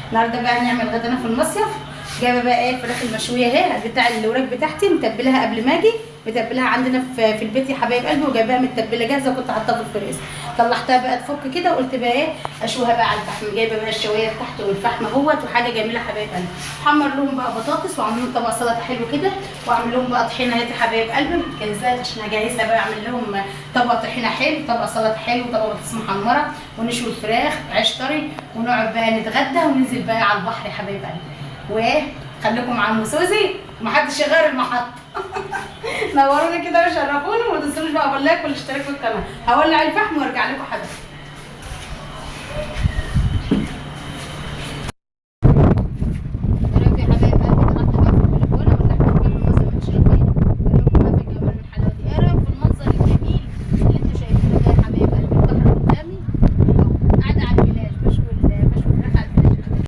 النهارده بقى هنعمل غدانا في المصيف. جايبه بقى ايه الفراخ المشويه اهي بتاع الوراك بتاعتي، متبلها قبل ما اجي، متبلها عندنا في البيت يا حبايب قلبي، وجايباها متبله جاهزه وكنت حاطاها في الفريزر. طلعتها بقى تفك كده وقلت بقى ايه اشويها بقى على الفحم. جايبه بقى الشوايه بتاعتي والفحم اهوت، وحاجه جميله حبايب قلبي. حمر لهم بقى بطاطس واعمل لهم طبق سلطه حلو كده، واعمل لهم بقى طحينه اهي يا حبايب قلبي متجهزه عشان اجهزها بقى. اعمل لهم طبق طحينه حلو، طبق سلطه حلو، طبق بطاطس محمره، ونشوي الفراخ عيش طري، ونقعد بقى نتغدى وننزل بقى على البحر يا حبايب قلبي. خليكم مع ام سوزي ومحدش يغير المحطه. نوروني كده وشرفوني، وما تنسوش بقى باللايك والاشتراك في القناه. هولع الفحم وارجع لكم حبايبي.